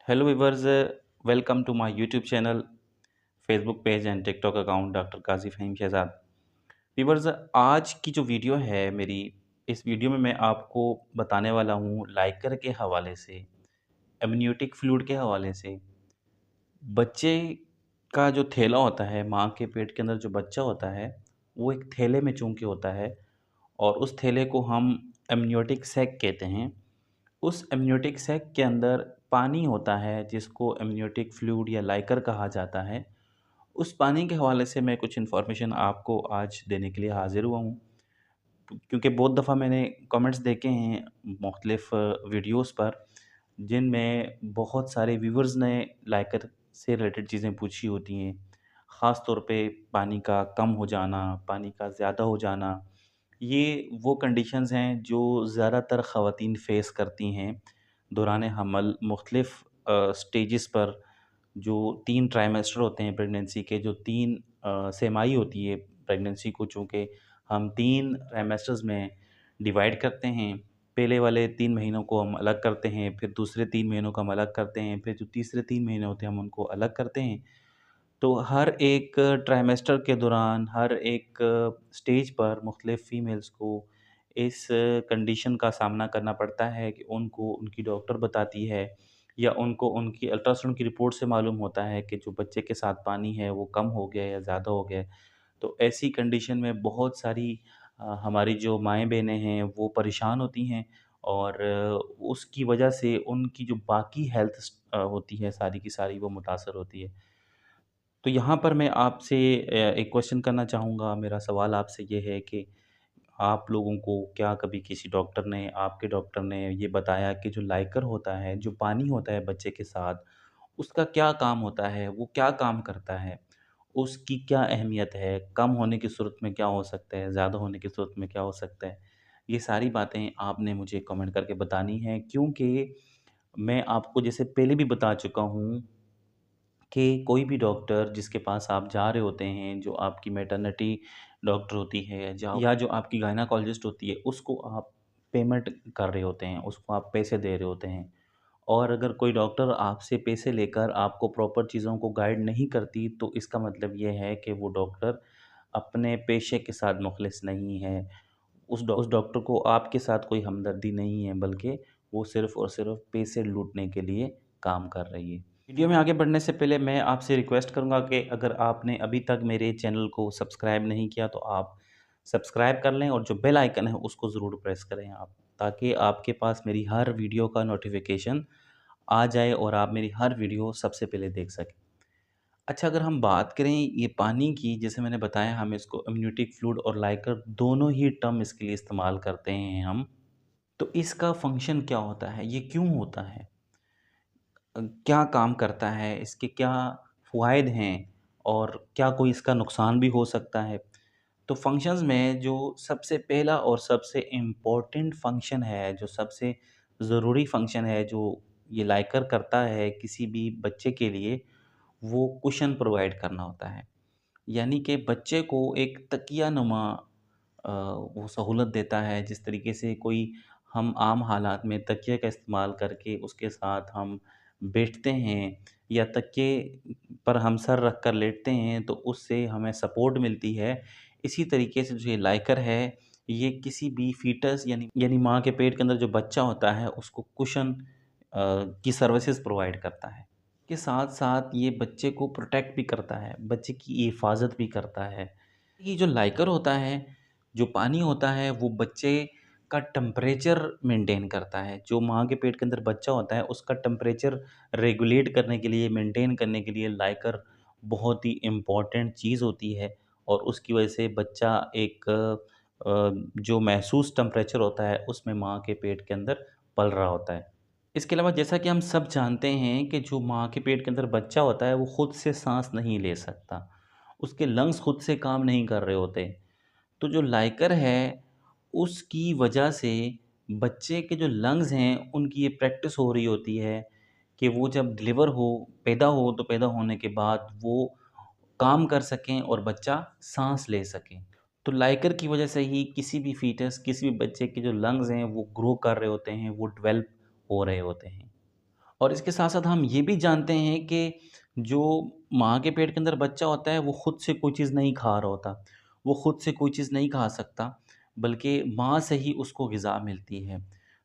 Hello viewers, welcome to my YouTube channel, Facebook page and TikTok account doctor Kazi Faheem Shahzad. Viewers, आज की जो video है मेरी, इस वीडियो में मैं आपको बताने वाला हूँ लाइकर के हवाले से, एमनियोटिक फ्लूइड के हवाले से। बच्चे का जो थैला होता है, माँ के पेट के अंदर जो बच्चा होता है, वो एक थैले में चूँकि होता है और उस थैले को हम एमनियोटिक सैक कहते हैं। उस एमनियोटिक सैक के अंदर पानी होता है जिसको एमनियोटिक फ्लूइड या लाइकर कहा जाता है। उस पानी के हवाले से मैं कुछ इन्फॉर्मेशन आपको आज देने के लिए हाज़िर हुआ हूँ। क्योंकि बहुत दफ़ा मैंने कमेंट्स देखे हैं मुख्तलिफ़ वीडियोज़ पर, जिनमें बहुत सारे व्यूअर्स ने लाइकर से रिलेटेड चीज़ें पूछी होती हैं। ख़ास तौर पे पानी का कम हो जाना, पानी का ज़्यादा हो जाना, ये वो कंडीशंस हैं जो ज़्यादातर ख़वातीन फ़ेस करती हैं दौरान हमल मुख्तलिफ़ स्टेजेस पर। जो 3 ट्राइमेस्टर होते हैं प्रेगनेंसी के, जो 3 सेमाई होती है प्रेगनेंसी को, चूँकि हम 3 ट्राइमेस्टर्स में डिवाइड करते हैं। पहले वाले 3 महीनों को हम अलग करते हैं, फिर दूसरे 3 महीनों को हम अलग करते हैं, फिर जो तीसरे 3 महीने होते हैं हम उनको अलग करते हैं। तो हर एक ट्राइमेस्टर के दौरान, हर एक स्टेज पर मुख्तलिफ़ फ़ीमेल्स को इस कंडीशन का सामना करना पड़ता है कि उनको उनकी डॉक्टर बताती है या उनको उनकी अल्ट्रासाउंड की रिपोर्ट से मालूम होता है कि जो बच्चे के साथ पानी है वो कम हो गया या ज़्यादा हो गया है। तो ऐसी कंडीशन में बहुत सारी हमारी जो माएँ-बहनें हैं वो परेशान होती हैं और उसकी वजह से उनकी जो बाकी हेल्थ होती है सारी की सारी वो मुतासर होती है। तो यहाँ पर मैं आपसे एक क्वेश्चन करना चाहूँगा। मेरा सवाल आपसे ये है कि आप लोगों को क्या कभी किसी डॉक्टर ने, आपके डॉक्टर ने ये बताया कि जो लाइकर होता है, जो पानी होता है बच्चे के साथ, उसका क्या काम होता है? वो क्या काम करता है? उसकी क्या अहमियत है? कम होने की सूरत में क्या हो सकता है? ज़्यादा होने की सूरत में क्या हो सकता है? ये सारी बातें आपने मुझे कमेंट करके बतानी हैं, क्योंकि मैं आपको जैसे पहले भी बता चुका हूँ कि कोई भी डॉक्टर जिसके पास आप जा रहे होते हैं, जो आपकी मैटरनिटी डॉक्टर होती है या जो आपकी गायनेकोलॉजिस्ट होती है, उसको आप पेमेंट कर रहे होते हैं, उसको आप पैसे दे रहे होते हैं। और अगर कोई डॉक्टर आपसे पैसे लेकर आपको प्रॉपर चीज़ों को गाइड नहीं करती, तो इसका मतलब ये है कि वो डॉक्टर अपने पेशे के साथ मुख़लिस नहीं है। उस डॉक्टर को आपके साथ कोई हमदर्दी नहीं है, बल्कि वो सिर्फ़ और सिर्फ़ पैसे लूटने के लिए काम कर रही है। वीडियो में आगे बढ़ने से पहले मैं आपसे रिक्वेस्ट करूँगा कि अगर आपने अभी तक मेरे चैनल को सब्सक्राइब नहीं किया तो आप सब्सक्राइब कर लें और जो बेल आइकन है उसको ज़रूर प्रेस करें आप, ताकि आपके पास मेरी हर वीडियो का नोटिफिकेशन आ जाए और आप मेरी हर वीडियो सबसे पहले देख सकें। अच्छा, अगर हम बात करें ये पानी की, जैसे मैंने बताया हम इसको अम्नियोटिक फ्लूइड और लाइकर दोनों ही टर्म इसके लिए इस्तेमाल करते हैं हम। तो इसका फ़ंक्शन क्या होता है? ये क्यों होता है? क्या काम करता है? इसके क्या फ़वाइद हैं? और क्या कोई इसका नुकसान भी हो सकता है? तो फ़ंक्शंस में जो सबसे पहला और सबसे इम्पोर्टेंट फ़ंक्शन है, जो सबसे ज़रूरी फ़ंक्शन है, जो ये लाइकर करता है किसी भी बच्चे के लिए, वो कुशन प्रोवाइड करना होता है। यानी कि बच्चे को एक तकिया-नुमा वो सहूलत देता है, जिस तरीके से कोई हम आम हालात में तकिए का इस्तेमाल करके उसके साथ हम बैठते हैं या तकिए पर हम सर रख कर लेटते हैं, तो उससे हमें सपोर्ट मिलती है। इसी तरीके से जो ये लाइकर है, ये किसी भी फ़ीटस यानी माँ के पेट के अंदर जो बच्चा होता है, उसको कुशन की सर्विसेज़ प्रोवाइड करता है। के साथ-साथ ये बच्चे को प्रोटेक्ट भी करता है, बच्चे की हिफ़ाज़त भी करता है। ये जो लाइकर होता है, जो पानी होता है, वो बच्चे का टेम्परेचर मेंटेन करता है। जो माँ के पेट के अंदर बच्चा होता है, उसका टेम्परेचर रेगुलेट करने के लिए, मेंटेन करने के लिए लाइकर बहुत ही इम्पोर्टेंट चीज़ होती है और उसकी वजह से बच्चा एक जो महसूस टेम्परेचर होता है, उसमें माँ के पेट के अंदर पल रहा होता है। इसके अलावा जैसा कि हम सब जानते हैं कि जो माँ के पेट के अंदर बच्चा होता है, वो खुद से साँस नहीं ले सकता। उसके लंग्स खुद से काम नहीं कर रहे होते। तो जो लाइकर है, उसकी वजह से बच्चे के जो लंग्स हैं, उनकी ये प्रैक्टिस हो रही होती है कि वो जब पैदा हो, तो पैदा होने के बाद वो काम कर सकें और बच्चा साँस ले सके। तो लाइकर की वजह से ही किसी भी फ़ीटस, किसी भी बच्चे के जो लंग्स हैं, वो ग्रो कर रहे होते हैं, वो डेवलप हो रहे होते हैं। और इसके साथ-साथ हम ये भी जानते हैं कि जो माँ के पेट के अंदर बच्चा होता है, वो खुद से कोई चीज़ नहीं खा रहा होता। वो खुद से कोई चीज़ नहीं खा सकता, बल्कि माँ से ही उसको ग़िज़ा मिलती है।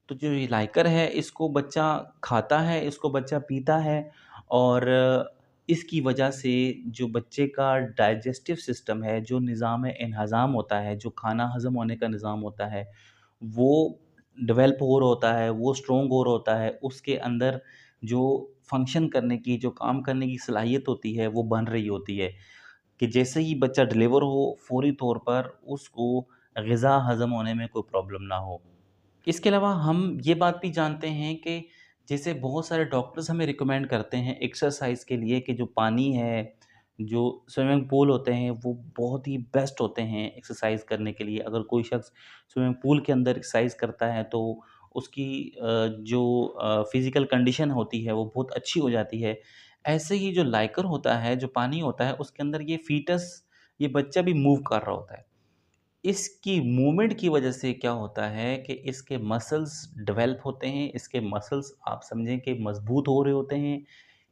तो जो ये लाइकर है, इसको बच्चा खाता है, इसको बच्चा पीता है और इसकी वजह से जो बच्चे का डाइजेस्टिव सिस्टम है, जो निज़ाम-ए-इंहज़ाम होता है, जो खाना हज़म होने का निज़ाम होता है, वो डेवलप हो रहा होता है, वो स्ट्रॉन्ग हो रहा होता है। उसके अंदर जो फ़ंक्शन करने की, जो काम करने की सलाहियत होती है, वो बन रही होती है कि जैसे ही बच्चा डिलीवर हो, फ़ौरी तौर पर उसको ग़िज़ा हज़म होने में कोई प्रॉब्लम ना हो। इसके अलावा हम ये बात भी जानते हैं कि जैसे बहुत सारे डॉक्टर्स हमें रिकमेंड करते हैं एक्सरसाइज़ के लिए कि जो पानी है, जो स्विमिंग पूल होते हैं, वो बहुत ही बेस्ट होते हैं एक्सरसाइज़ करने के लिए। अगर कोई शख़्स स्विमिंग पूल के अंदर एक्सरसाइज़ करता है तो उसकी जो फ़िज़िकल कंडीशन होती है वो बहुत अच्छी हो जाती है। ऐसे ही जो लाइकर होता है, जो पानी होता है, उसके अंदर ये फ़ीटस, ये बच्चा भी मूव कर रहा होता है। इसकी मूवमेंट की वजह से क्या होता है कि इसके मसल्स डेवलप होते हैं, इसके मसल्स आप समझें कि मज़बूत हो रहे होते हैं,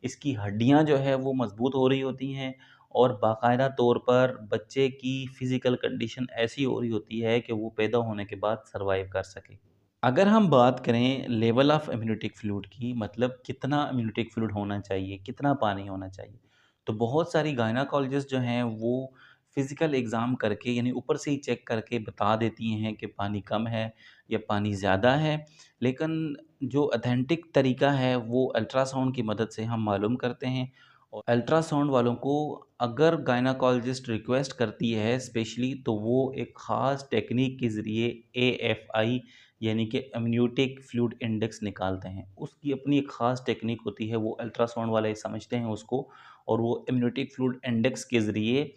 इसकी हड्डियाँ जो है वो मज़बूत हो रही होती हैं और बाकायदा तौर पर बच्चे की फ़िज़िकल कंडीशन ऐसी हो रही होती है कि वो पैदा होने के बाद सर्वाइव कर सके। अगर हम बात करें लेवल ऑफ एम्नियोटिक फ्लूइड की, मतलब कितना एम्नियोटिक फ्लूइड होना चाहिए, कितना पानी होना चाहिए, तो बहुत सारी गायनाकोलॉजिस्ट जो हैं वो फिज़िकल एग्ज़ाम करके यानी ऊपर से ही चेक करके बता देती हैं कि पानी कम है या पानी ज़्यादा है। लेकिन जो ऑथेंटिक तरीका है वो अल्ट्रासाउंड की मदद से हम मालूम करते हैं और अल्ट्रासाउंड वालों को अगर गायनाकोलॉजिस्ट रिक्वेस्ट करती है स्पेशली, तो वो एक ख़ास टेक्नीक के ज़रिए एएफआई यानी कि एमनियोटिक फ्लूइड इंडेक्स निकालते हैं। उसकी अपनी एक ख़ास टेक्नीक होती है, वो अल्ट्रासाउंड वाले समझते हैं उसको और वो एमनियोटिक फ्लूइड इंडेक्स के ज़रिए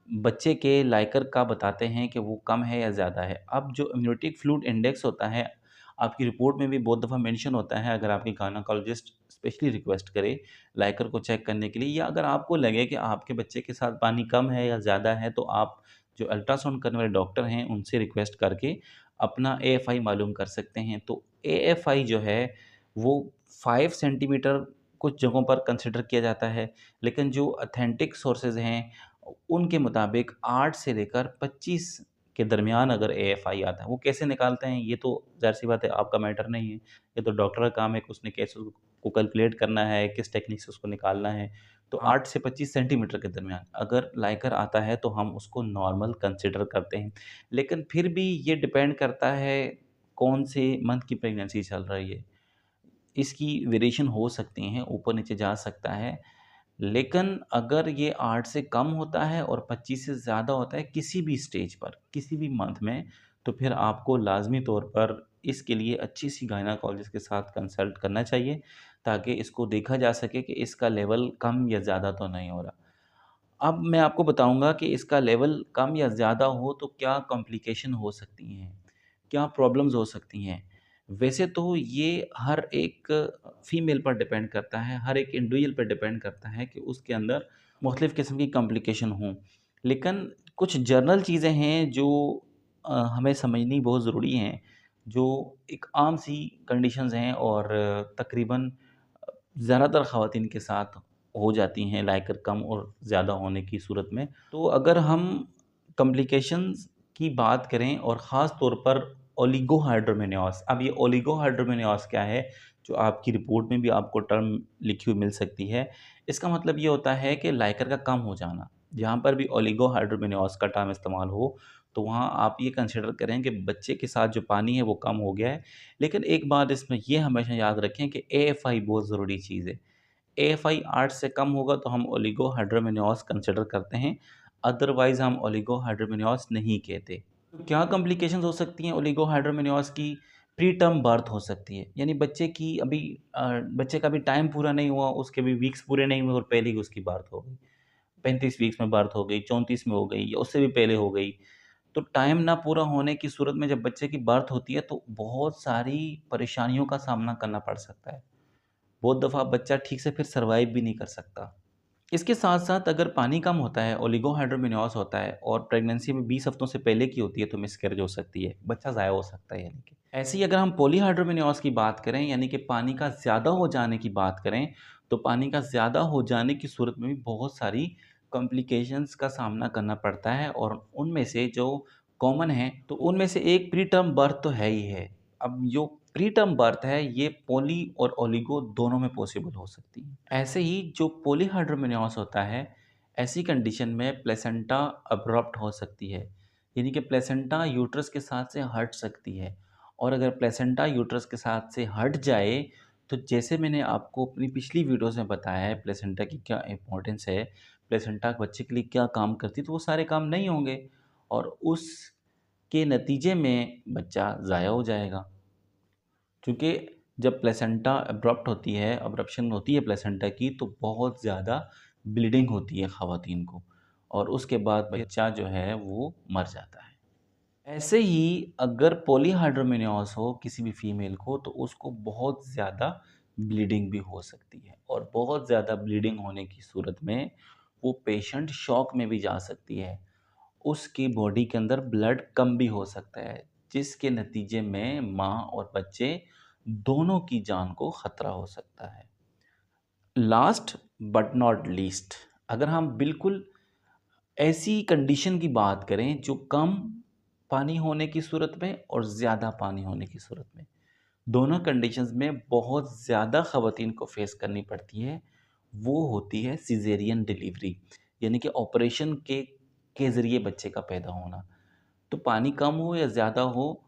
बच्चे के लाइकर का बताते हैं कि वो कम है या ज़्यादा है। अब जो एमनियोटिक फ्लूइड इंडेक्स होता है, आपकी रिपोर्ट में भी बहुत दफ़ा मेंशन होता है, अगर आपकी गायनेकोलॉजिस्ट स्पेशली रिक्वेस्ट करे लाइकर को चेक करने के लिए, या अगर आपको लगे कि आपके बच्चे के साथ पानी कम है या ज़्यादा है, तो आप जो अल्ट्रासाउंड करने वाले डॉक्टर हैं, उनसे रिक्वेस्ट करके अपना एएफआई मालूम कर सकते हैं। तो एएफआई जो है, वो 5 सेंटीमीटर कुछ जगहों पर कंसिडर किया जाता है, लेकिन जो ऑथेंटिक सोर्सेज़ हैं, उनके मुताबिक 8 से लेकर 25 के दरमियान अगर एएफआई आता है, वो कैसे निकालते हैं ये तो ज़ाहिर-सी बात है आपका मैटर नहीं है। ये तो डॉक्टर का काम है कि उसने कैसे उसको कैलकुलेट करना है, किस टेक्निक से उसको निकालना है। तो 8 से 25 सेंटीमीटर के दरमियान अगर लाइकर आता है तो हम उसको नॉर्मल कंसिडर करते हैं। लेकिन फिर भी ये डिपेंड करता है कौन से मंथ की प्रेगनेंसी चल रही है। इसकी वेरिएशन हो सकती हैं, ऊपर-नीचे जा सकता है। लेकिन अगर ये 8 से कम होता है और 25 से ज़्यादा होता है किसी भी स्टेज पर, किसी भी मंथ में, तो फिर आपको लाज़मी तौर पर इसके लिए अच्छी-सी गायनेकोलॉजिस्ट के साथ कंसल्ट करना चाहिए, ताकि इसको देखा जा सके कि इसका लेवल कम या ज़्यादा तो नहीं हो रहा। अब मैं आपको बताऊँगा कि इसका लेवल कम या ज़्यादा हो तो क्या कॉम्प्लिकेशन हो सकती हैं, क्या प्रॉब्लम्स हो सकती हैं। वैसे तो ये हर एक फ़ीमेल पर डिपेंड करता है, हर एक इंडिविजुअल पे डिपेंड करता है कि उसके अंदर मुख़्तलिफ़ किस्म की कॉम्प्लिकेशन हों। लेकिन कुछ जनरल चीज़ें हैं जो हमें समझनी बहुत ज़रूरी हैं, जो एक आम सी कंडीशंस हैं और तकरीबन ज़्यादातर ख़वातीन के साथ हो जाती हैं लाइकर कम और ज़्यादा होने की सूरत में। तो अगर हम कॉम्प्लिकेशंस की बात करें और ख़ास तौर पर ओलिगोहाइड्रोमेनियोस, अब ये ओलिगोहाइड्रोमेनियोस क्या है, जो आपकी रिपोर्ट में भी आपको टर्म लिखी हुई मिल सकती है। इसका मतलब ये होता है कि लाइकर का कम हो जाना। जहाँ पर भी ओलिगोहाइड्रोमेनियोस का टर्म इस्तेमाल हो, तो वहाँ आप ये कंसिडर करें कि बच्चे के साथ जो पानी है वो कम हो गया है। लेकिन एक बात इसमें ये हमेशा याद रखें कि एएफआई बहुत ज़रूरी चीज़ है। एएफआई 8 से कम होगा तो हम ओलिगोहाइड्रोमेनियोस कंसिडर करते हैं, अदरवाइज़ हम ओलिगोहाइड्रोमेनियोस नहीं कहते। तो क्या कॉम्प्लिकेशंस हो सकती हैं ओलिगोहाइड्रोमेनियोस की? प्री टर्म बर्थ हो सकती है, यानी बच्चे की अभी बच्चे का अभी टाइम पूरा नहीं हुआ, उसके भी वीक्स पूरे नहीं हुए और पहले ही उसकी बर्थ हो गई। 35 वीक्स में बर्थ हो गई, 34 में हो गई या उससे भी पहले हो गई। तो टाइम ना पूरा होने की सूरत में जब बच्चे की बर्थ होती है तो बहुत सारी परेशानियों का सामना करना पड़ सकता है। बहुत दफ़ा बच्चा ठीक से फिर सर्वाइव भी नहीं कर सकता। इसके साथ-साथ अगर पानी कम होता है, ओलिगोहाइड्रोमेनियोस होता है और प्रेगनेंसी में 20 हफ्तों से पहले की होती है तो मिसकैरेज हो सकती है, बच्चा ज़ाया हो सकता है यानी कि। ऐसे ही अगर हम पॉलीहाइड्रोमेनियोस की बात करें यानी कि पानी का ज़्यादा हो जाने की बात करें, तो पानी का ज़्यादा हो जाने की सूरत में भी बहुत सारी कॉम्प्लिकेशंस का सामना करना पड़ता है और उनमें से जो कॉमन है, तो उनमें से एक प्री टर्म बर्थ तो है ही है। अब जो प्री टर्म बर्थ है ये पॉली और ओलिगो दोनों में पॉसिबल हो सकती है। ऐसे ही जो पॉलीहाइड्रोमेनियोस होता है, ऐसी कंडीशन में प्लेसेंटा अब्रप्ट हो सकती है। यानी कि प्लेसेंटा यूट्रस के साथ से हट सकती है और अगर प्लेसेंटा यूट्रस के साथ से हट जाए, तो जैसे मैंने आपको अपनी पिछली वीडियोज़ में बताया है प्लेसेंटा की क्या इम्पोर्टेंस है, प्लेसेंटा बच्चे के लिए क्या काम करती है, तो वो सारे काम नहीं होंगे और उसके नतीजे में बच्चा ज़ाया हो जाएगा। क्योंकि जब प्लेसेंटा अब्रप्ट होती है, अब्रप्शन होती है प्लेसेंटा की, तो बहुत ज़्यादा ब्लीडिंग होती है ख़वातीन को और उसके बाद बच्चा जो है वो मर जाता है। ऐसे ही अगर पॉलीहाइड्रोमेनियोस हो किसी भी फीमेल को तो उसको बहुत ज़्यादा ब्लीडिंग भी हो सकती है और बहुत ज़्यादा ब्लीडिंग होने की सूरत में वो पेशेंट शॉक में भी जा सकती है। उसकी बॉडी के अंदर ब्लड कम भी हो सकता है, जिसके नतीजे में माँ और बच्चे दोनों की जान को खतरा हो सकता है। लास्ट बट नॉट लीस्ट, अगर हम बिल्कुल ऐसी कंडीशन की बात करें जो कम पानी होने की सूरत में और ज़्यादा पानी होने की सूरत में, दोनों कंडीशंस में बहुत ज़्यादा ख़वातीन को फेस करनी पड़ती है, वो होती है सिज़ेरियन डिलीवरी, यानी कि ऑपरेशन के ज़रिए बच्चे का पैदा होना। तो पानी कम हो या ज़्यादा हो,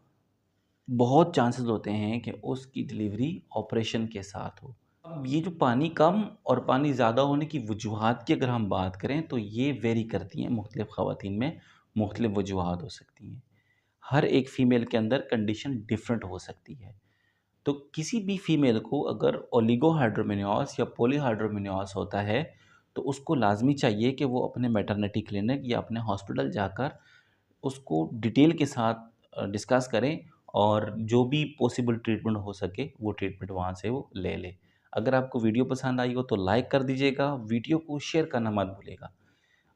बहुत चांसेस होते हैं कि उसकी डिलीवरी ऑपरेशन के साथ हो। अब ये जो पानी कम और पानी ज़्यादा होने की वजूहात की अगर हम बात करें तो ये वेरी करती हैं, मुख्तलिफ़ ख़वातीन में मुख्तलिफ़ वजूहात हो सकती हैं। हर एक फ़ीमेल के अंदर कंडीशन डिफरेंट हो सकती है। तो किसी भी फीमेल को अगर ओलिगोहाइड्रोमेनियोस या पॉलीहाइड्रोमेनियोस होता है, तो उसको लाज़मी चाहिए कि वो अपने मैटरनिटी क्लिनिक या अपने हॉस्पिटल जाकर उसको डिटेल के साथ डिस्कस करें और जो भी पॉसिबल ट्रीटमेंट हो सके, वो ट्रीटमेंट वहाँ से वो ले ले। अगर आपको वीडियो पसंद आई हो तो लाइक कर दीजिएगा, वीडियो को शेयर करना मत भूलिएगा।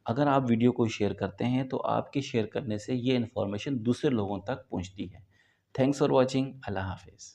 अगर आप वीडियो को शेयर करते हैं, तो आपके शेयर करने से ये इन्फॉर्मेशन दूसरे लोगों तक पहुँचती है। Thanks for watching. अल्लाह हाफ़िज़।